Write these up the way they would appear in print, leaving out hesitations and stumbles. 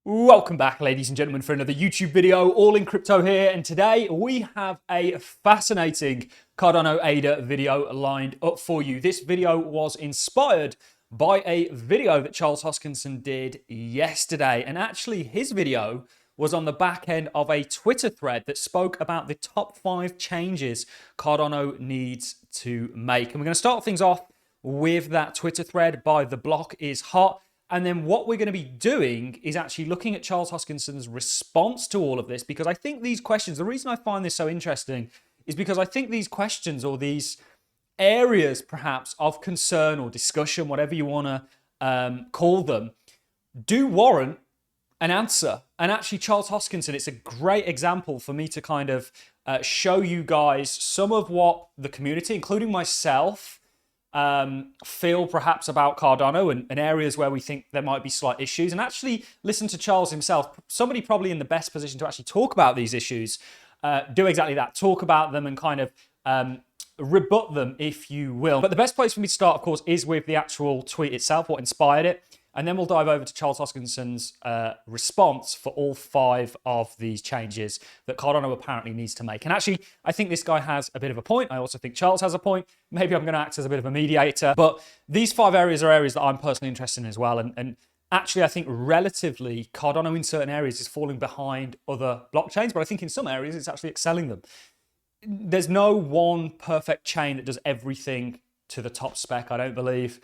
Welcome back, ladies and gentlemen, for another YouTube video. Allincrypto here, and today we have a fascinating Cardano ADA video lined up for you. This video was inspired by a video that Charles Hoskinson did yesterday, and actually his video was on the back end of a Twitter thread that spoke about the top 5 changes Cardano needs to make. And we're going to start things off with that Twitter thread by The Block is Hot. And then what we're going to be doing is actually looking at Charles Hoskinson's response to all of this, because I think these questions, the reason I find this so interesting is because I think these questions, or these areas perhaps of concern or discussion, whatever you want to call them, do warrant an answer. And actually Charles Hoskinson, it's a great example for me to kind of show you guys some of what the community, including myself, feel perhaps about Cardano and areas where we think there might be slight issues, and actually listen to Charles himself, somebody probably in the best position to actually talk about these issues, do exactly that, talk about them and kind of rebut them, if you will. But the best place for me to start, of course, is with the actual tweet itself, what inspired it. And then we'll dive over to Charles Hoskinson's response for all 5 of these changes that Cardano apparently needs to make. And actually, I think this guy has a bit of a point. I also think Charles has a point. Maybe I'm going to act as a bit of a mediator. But these 5 areas are areas that I'm personally interested in as well. And actually, I think relatively, Cardano in certain areas is falling behind other blockchains. But I think in some areas, it's actually excelling them. There's no one perfect chain that does everything to the top spec, I don't believe.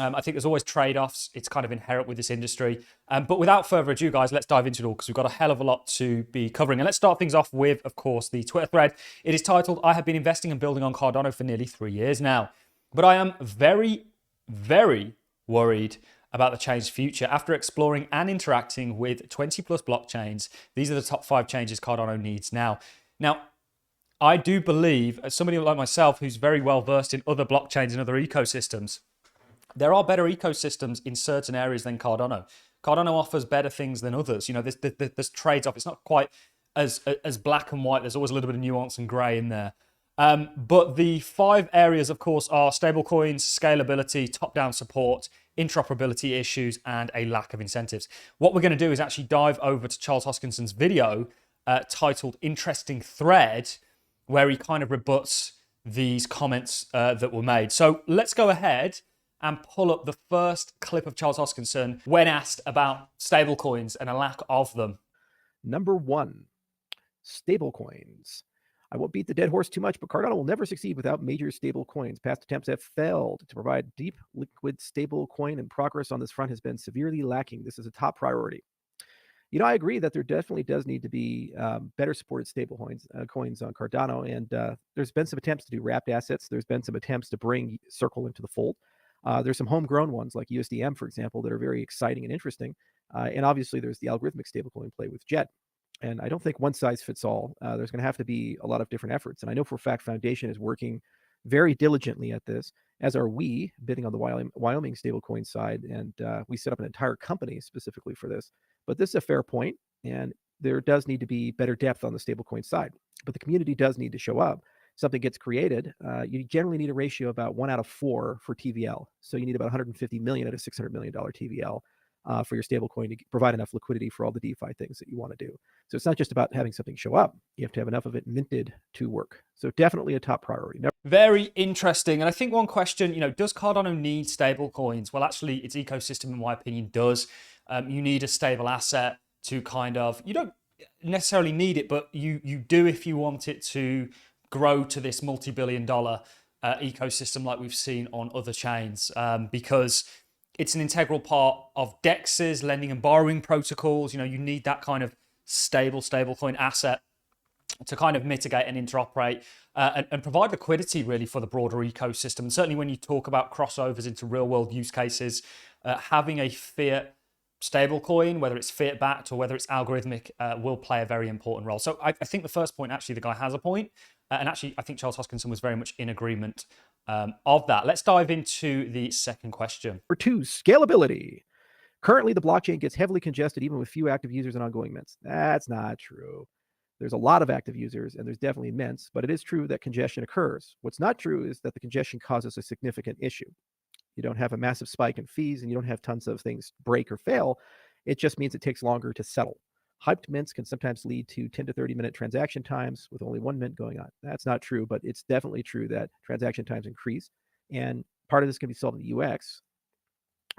I think there's always trade-offs. It's kind of inherent with this industry. But without further ado, guys, let's dive into it all, because we've got a hell of a lot to be covering. And let's start things off with, of course, the Twitter thread. It is titled, "I have been investing and building on Cardano for nearly 3 years now, but I am very, very worried about the change's future. After exploring and interacting with 20 plus blockchains, these are the top 5 changes Cardano needs now." Now, I do believe, as somebody like myself who's very well versed in other blockchains and other ecosystems, there are better ecosystems in certain areas than Cardano. Cardano offers better things than others. You know, there's trades off. It's not quite as black and white. There's always a little bit of nuance and gray in there. But the 5 areas, of course, are stablecoins, scalability, top-down support, interoperability issues, and a lack of incentives. What we're going to do is actually dive over to Charles Hoskinson's video titled "Interesting Thread," where he kind of rebuts these comments that were made. So let's go ahead and pull up the first clip of Charles Hoskinson when asked about stablecoins and a lack of them. Number 1, stablecoins. I won't beat the dead horse too much, but Cardano will never succeed without major stable coins. Past attempts have failed to provide deep, liquid stable coin, and progress on this front has been severely lacking. This is a top priority. You know, I agree that there definitely does need to be better supported stable coins on Cardano, and there's been some attempts to do wrapped assets. There's been some attempts to bring Circle into the fold. There's some homegrown ones like USDM, for example, that are very exciting and interesting. And obviously, there's the algorithmic stablecoin play with Jet. And I don't think one size fits all. There's going to have to be a lot of different efforts. And I know for a fact Foundation is working very diligently at this, as are we, bidding on the Wyoming stablecoin side. And we set up an entire company specifically for this. But this is a fair point, and there does need to be better depth on the stablecoin side. But the community does need to show up. Something gets created, you generally need a ratio about 1 out of 4 for TVL. So you need about 150 million at a $600 million TVL for your stablecoin to provide enough liquidity for all the DeFi things that you want to do. So it's not just about having something show up. You have to have enough of it minted to work. So definitely a top priority. Very interesting. And I think one question, you know, does Cardano need stablecoins? Well, actually, its ecosystem, in my opinion, does. You need a stable asset to kind of, you don't necessarily need it, but you do if you want it to grow to this multi-billion-dollar ecosystem like we've seen on other chains, because it's an integral part of DEXs, lending and borrowing protocols. You know, you need that kind of stablecoin asset to kind of mitigate and interoperate and provide liquidity really for the broader ecosystem. And certainly when you talk about crossovers into real-world use cases, having a fiat stablecoin, whether it's fiat backed or whether it's algorithmic, will play a very important role. So I think the first point, actually, the guy has a point. And actually, I think Charles Hoskinson was very much in agreement of that. Let's dive into the second question. Number 2, scalability. Currently, the blockchain gets heavily congested even with few active users and ongoing mints. That's not true. There's a lot of active users, and there's definitely mints, but it is true that congestion occurs. What's not true is that the congestion causes a significant issue. You don't have a massive spike in fees, and you don't have tons of things break or fail. It just means it takes longer to settle. Hyped mints can sometimes lead to 10 to 30-minute transaction times with only one mint going on. That's not true, but it's definitely true that transaction times increase. And part of this can be solved in the UX.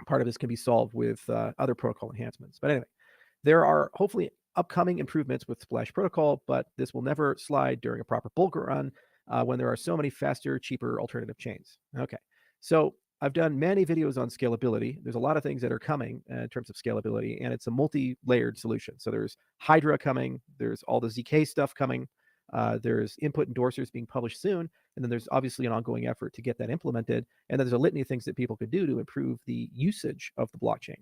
Part of this can be solved with other protocol enhancements. But anyway, there are hopefully upcoming improvements with Splash Protocol, but this will never slide during a proper bull run when there are so many faster, cheaper alternative chains. Okay, so I've done many videos on scalability. There's a lot of things that are coming in terms of scalability, and it's a multi-layered solution. So there's Hydra coming, there's all the ZK stuff coming, there's input endorsers being published soon, and then there's obviously an ongoing effort to get that implemented. And then there's a litany of things that people could do to improve the usage of the blockchain.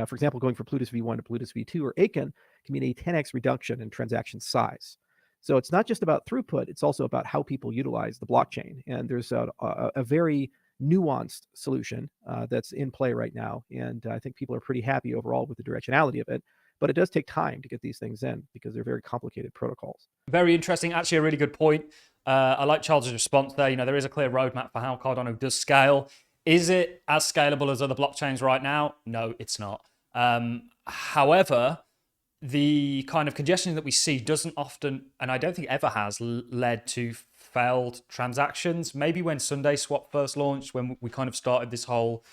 For example, going from Plutus V1 to Plutus V2 or ALLIN can mean a 10x reduction in transaction size. So it's not just about throughput, it's also about how people utilize the blockchain. And there's a very nuanced solution that's in play right now. And I think people are pretty happy overall with the directionality of it. But it does take time to get these things in because they're very complicated protocols. Very interesting. Actually, a really good point. I like Charles's response there. There is a clear roadmap for how Cardano does scale. Is it as scalable as other blockchains right now? No, it's not. However, the kind of congestion that we see doesn't often, and I don't think ever has, led to failed transactions. Maybe when Sunday Swap first launched, when we kind of started this whole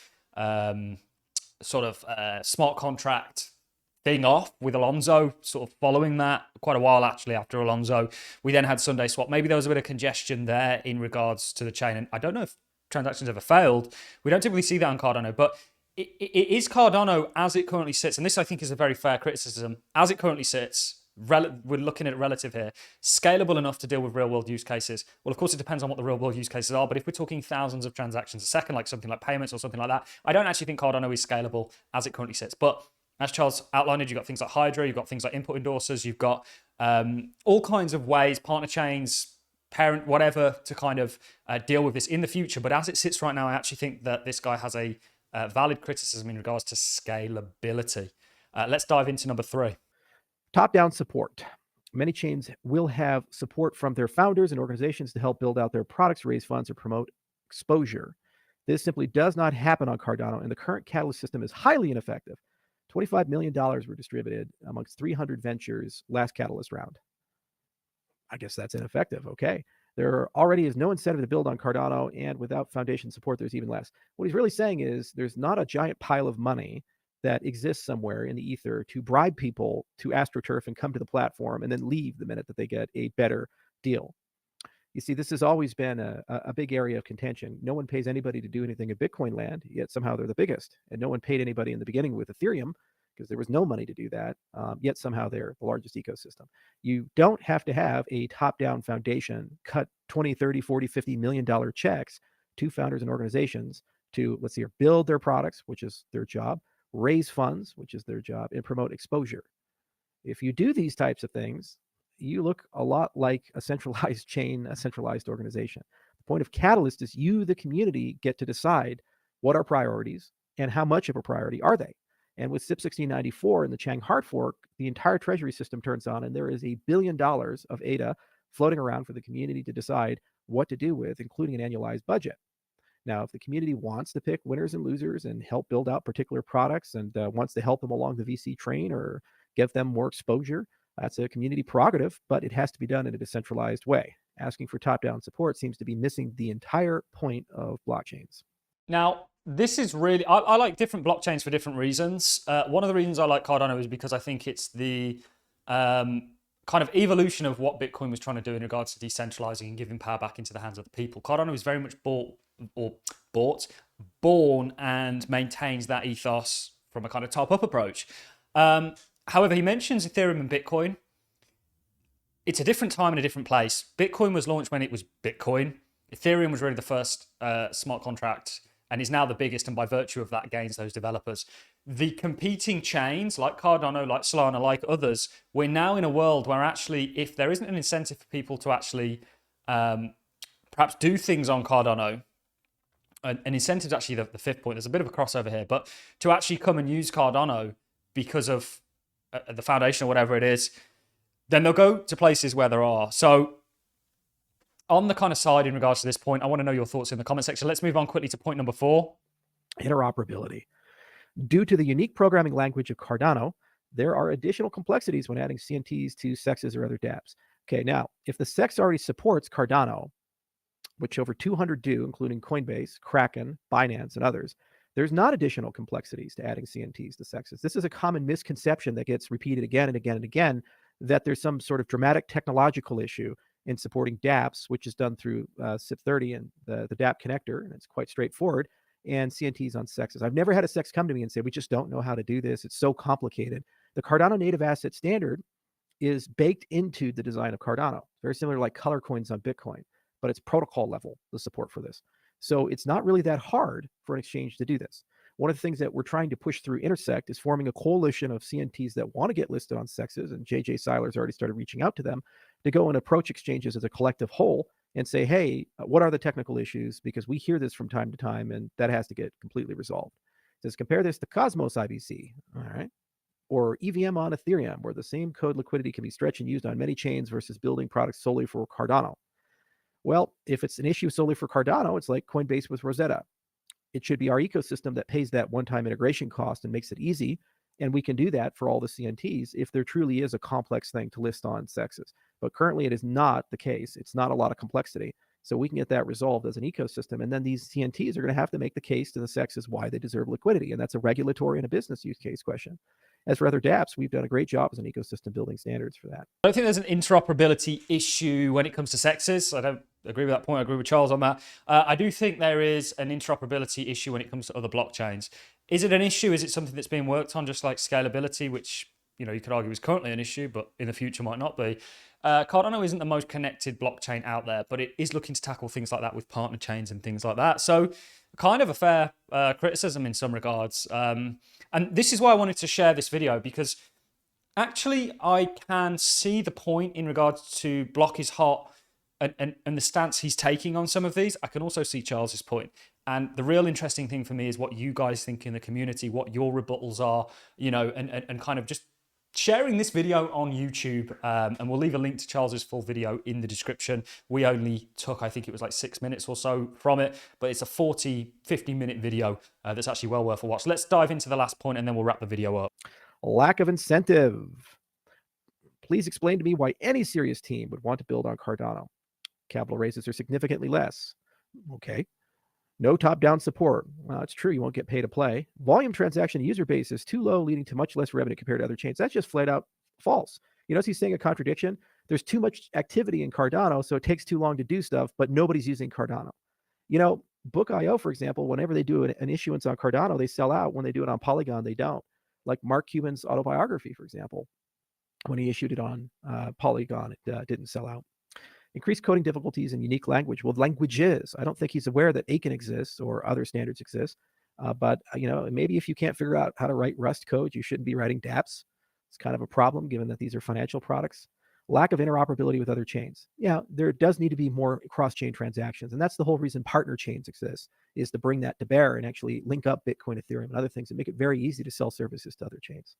sort of smart contract thing off with Alonso, sort of following that quite a while actually after Alonso, we then had Sunday Swap. Maybe there was a bit of congestion there in regards to the chain. And I don't know if transactions ever failed. We don't typically see that on Cardano, but it is Cardano as it currently sits. And this I think is a very fair criticism. As it currently sits, we're looking at it relative here, scalable enough to deal with real world use cases. Well, of course, it depends on what the real world use cases are. But if we're talking thousands of transactions a second, like something like payments or something like that, I don't actually think Cardano is scalable as it currently sits. But as Charles outlined, you've got things like Hydra, you've got things like input endorsers, you've got all kinds of ways, partner chains, parent, whatever, to kind of deal with this in the future. But as it sits right now, I actually think that this guy has a valid criticism in regards to scalability. Let's dive into number 3. Top-down support. Many chains will have support from their founders and organizations to help build out their products, raise funds, or promote exposure. This simply does not happen on Cardano, and the current Catalyst system is highly ineffective. $25 million were distributed amongst 300 ventures last Catalyst round. I guess that's ineffective. Okay. There already is no incentive to build on Cardano, and without foundation support, there's even less. What he's really saying is there's not a giant pile of money that exists somewhere in the ether to bribe people to AstroTurf and come to the platform and then leave the minute that they get a better deal. You see, this has always been a big area of contention. No one pays anybody to do anything in Bitcoin land, yet somehow they're the biggest. And no one paid anybody in the beginning with Ethereum because there was no money to do that, yet somehow they're the largest ecosystem. You don't have to have a top-down foundation cut 20, 30, 40, $50 million checks to founders and organizations to, let's see, build their products, which is their job, raise funds, which is their job, and promote exposure. If you do these types of things, you look a lot like a centralized chain, a centralized organization. The point of Catalyst is you, the community, get to decide what are priorities and how much of a priority are they. And with SIP 1694 and the Chang hard fork, the entire treasury system turns on, and there is $1 billion of ADA floating around for the community to decide what to do with, including an annualized budget. Now, if the community wants to pick winners and losers and help build out particular products and wants to help them along the VC train or give them more exposure, that's a community prerogative, but it has to be done in a decentralized way. Asking for top-down support seems to be missing the entire point of blockchains. Now, this is really, I like different blockchains for different reasons. One of the reasons I like Cardano is because I think it's the kind of evolution of what Bitcoin was trying to do in regards to decentralizing and giving power back into the hands of the people. Cardano is very much born and maintains that ethos from a kind of top-up approach. However, he mentions Ethereum and Bitcoin. It's a different time and a different place. Bitcoin was launched when it was Bitcoin. Ethereum was really the first smart contract and is now the biggest, and by virtue of that gains those developers. The competing chains like Cardano, like Solana, like others, we're now in a world where actually if there isn't an incentive for people to actually perhaps do things on Cardano, an incentive is actually the fifth point. There's a bit of a crossover here, but to actually come and use Cardano because of the foundation or whatever it is, then they'll go to places where there are. So on the kind of side in regards to this point, I want to know your thoughts in the comment section. Let's move on quickly to point number 4. Interoperability. Due to the unique programming language of Cardano, there are additional complexities when adding CNTs to CEXs or other dApps. Okay, now, if the CEX already supports Cardano, which over 200 do, including Coinbase, Kraken, Binance, and others, there's not additional complexities to adding CNTs to CEXs. This is a common misconception that gets repeated again and again and again, that there's some sort of dramatic technological issue in supporting dApps, which is done through SIP30 and the dApp connector, and it's quite straightforward, and CNTs on CEXs. I've never had a CEX come to me and say, we just don't know how to do this. It's so complicated. The Cardano native asset standard is baked into the design of Cardano. Very similar to like color coins on Bitcoin, but it's protocol level, the support for this. So it's not really that hard for an exchange to do this. One of the things that we're trying to push through Intersect is forming a coalition of CNTs that want to get listed on CEXs, and JJ Seiler's already started reaching out to them to go and approach exchanges as a collective whole and say, hey, what are the technical issues? Because we hear this from time to time, and that has to get completely resolved. It says, compare this to Cosmos IBC, all right? Or EVM on Ethereum, where the same code liquidity can be stretched and used on many chains versus building products solely for Cardano. Well, if it's an issue solely for Cardano, it's like Coinbase with Rosetta. It should be our ecosystem that pays that one-time integration cost and makes it easy. And we can do that for all the CNTs if there truly is a complex thing to list on CEXs. But currently it is not the case. It's not a lot of complexity. So we can get that resolved as an ecosystem. And then these CNTs are going to have to make the case to the CEXs why they deserve liquidity. And that's a regulatory and a business use case question. As for other dApps, we've done a great job as an ecosystem building standards for that. I don't think there's an interoperability issue when it comes to CEXs. I don't agree with that point. I agree with Charles on that. I do think there is an interoperability issue when it comes to other blockchains. Is it an issue? Is it something that's being worked on, just like scalability, which you could argue is currently an issue, but in the future might not be? Cardano isn't the most connected blockchain out there, but it is looking to tackle things like that with partner chains and things like that. So kind of a fair criticism in some regards. And this is why I wanted to share this video, because actually I can see the point in regards to Block is hot and the stance he's taking on some of these. I can also see Charles's point. And the real interesting thing for me is what you guys think in the community, what your rebuttals are, and kind of just sharing this video on YouTube. And we'll leave a link to Charles's full video in the description. We only took, I think it was like 6 minutes or so from it, but it's a 50-minute video that's actually well worth a watch. Let's dive into the last point and then we'll wrap the video up. Lack of incentive. Please explain to me why any serious team would want to build on Cardano. Capital raises are significantly less. Okay. No top-down support. Well, it's true, you won't get pay to play. Volume transaction user base is too low, leading to much less revenue compared to other chains. That's just flat out false. You notice he's saying a contradiction? There's too much activity in Cardano, so it takes too long to do stuff, but nobody's using Cardano. Book.io, for example, whenever they do an issuance on Cardano, they sell out. When they do it on Polygon, they don't. Like Mark Cuban's autobiography, for example. When he issued it on Polygon, it didn't sell out. Increased coding difficulties in unique language. Well, languages. I don't think he's aware that ALLIN exists or other standards exist. But maybe if you can't figure out how to write Rust code, you shouldn't be writing dApps. It's kind of a problem given that these are financial products. Lack of interoperability with other chains. Yeah, there does need to be more cross-chain transactions. And that's the whole reason partner chains exist, is to bring that to bear and actually link up Bitcoin, Ethereum, and other things and make it very easy to sell services to other chains.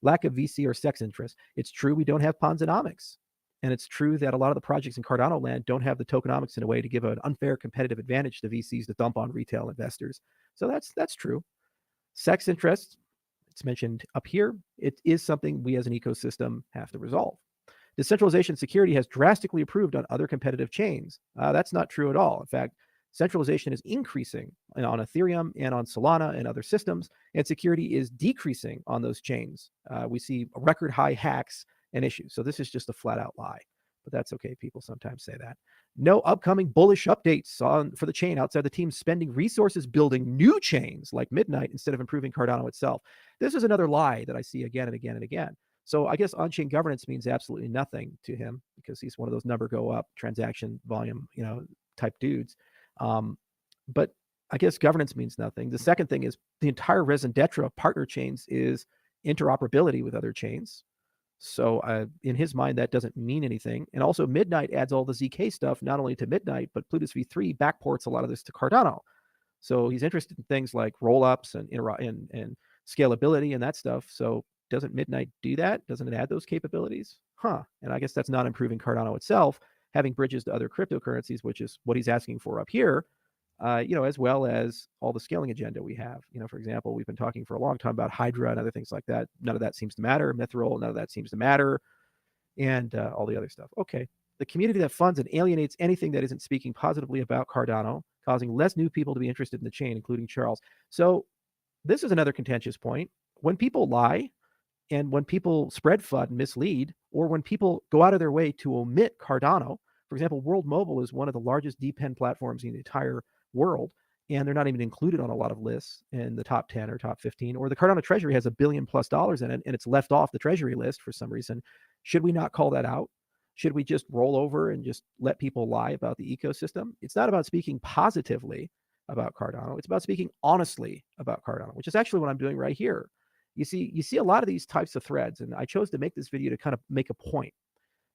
Lack of VC or CEX interest. It's true we don't have Ponzonomics. And it's true that a lot of the projects in Cardano land don't have the tokenomics in a way to give an unfair competitive advantage to VCs to dump on retail investors. So that's true. CEX interest, it's mentioned up here. It is something we as an ecosystem have to resolve. Decentralization security has drastically improved on other competitive chains. That's not true at all. In fact, centralization is increasing on Ethereum and on Solana and other systems, and security is decreasing on those chains. We see record high hacks and issues. So this is just a flat out lie, but that's okay. People sometimes say that. No upcoming bullish updates for the chain outside the team spending resources building new chains like Midnight instead of improving Cardano itself. This is another lie that I see again and again and again. So I guess on-chain governance means absolutely nothing to him because he's one of those number go up transaction volume, type dudes. But I guess governance means nothing. The second thing is the entire raison d'etre of partner chains is interoperability with other chains. So in his mind, that doesn't mean anything. And also Midnight adds all the ZK stuff, not only to Midnight, but Plutus V3 backports a lot of this to Cardano. So he's interested in things like rollups and scalability and that stuff. So doesn't Midnight do that? Doesn't it add those capabilities? And I guess that's not improving Cardano itself, having bridges to other cryptocurrencies, which is what he's asking for up here. as well as all the scaling agenda we have. For example, we've been talking for a long time about Hydra and other things like that. None of that seems to matter. Mithril, none of that seems to matter, and all the other stuff. Okay, the community that funds and alienates anything that isn't speaking positively about Cardano, causing less new people to be interested in the chain, including Charles. So this is another contentious point. When people lie, and when people spread FUD and mislead, or when people go out of their way to omit Cardano, for example, World Mobile is one of the largest DePIN platforms in the entire world, and they're not even included on a lot of lists in the top 10 or top 15, or the Cardano Treasury has $1 billion+ in it, and it's left off the Treasury list for some reason. Should we not call that out? Should we just roll over and just let people lie about the ecosystem? It's not about speaking positively about Cardano. It's about speaking honestly about Cardano, which is actually what I'm doing right here. You see a lot of these types of threads, and I chose to make this video to kind of make a point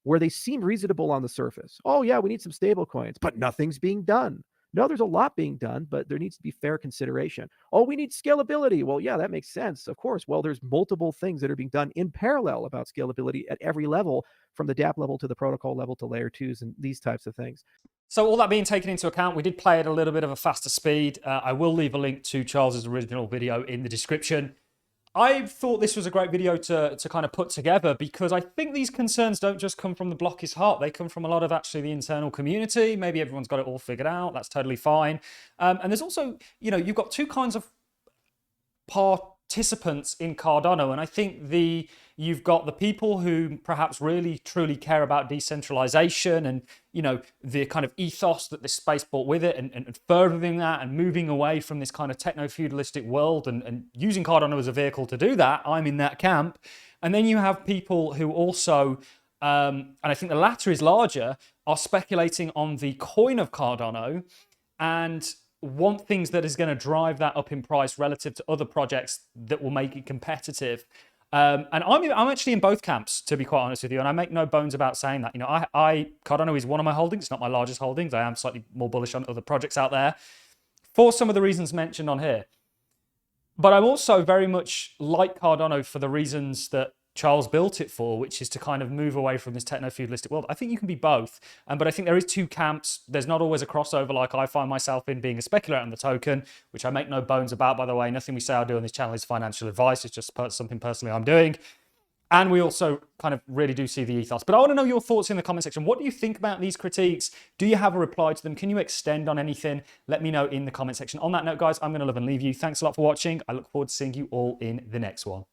where they seem reasonable on the surface. Oh yeah, we need some stable coins, but nothing's being done. No, there's a lot being done, but there needs to be fair consideration. Oh, we need scalability. Well, yeah, that makes sense, of course. Well, there's multiple things that are being done in parallel about scalability at every level, from the dApp level to the protocol level to layer 2s and these types of things. So all that being taken into account, we did play at a little bit of a faster speed. I will leave a link to Charles's original video in the description. I thought this was a great video to kind of put together, because I think these concerns don't just come from the blockist heart. They come from a lot of actually the internal community. Maybe everyone's got it all figured out. That's totally fine. And there's also, you've got two kinds of participants in Cardano. And I think you've got the people who perhaps really truly care about decentralization and, the kind of ethos that this space brought with it, and furthering that and moving away from this kind of techno-feudalistic world and using Cardano as a vehicle to do that. I'm in that camp. And then you have people who also, and I think the latter is larger, are speculating on the coin of Cardano and want things that is going to drive that up in price relative to other projects that will make it competitive. And I'm actually in both camps, to be quite honest with you, and I make no bones about saying that. Cardano is one of my holdings. It's not my largest holdings. I am slightly more bullish on other projects out there for some of the reasons mentioned on here. But I'm also very much like Cardano for the reasons that Charles built it for, which is to kind of move away from this techno-feudalistic world. I think you can be both, but I think there is two camps. There's not always a crossover like I find myself in, being a speculator on the token, which I make no bones about, by the way. Nothing we say or do on this channel is financial advice. It's just something personally I'm doing. And we also kind of really do see the ethos. But I want to know your thoughts in the comment section. What do you think about these critiques? Do you have a reply to them? Can you extend on anything? Let me know in the comment section. On that note, guys, I'm going to love and leave you. Thanks a lot for watching. I look forward to seeing you all in the next one.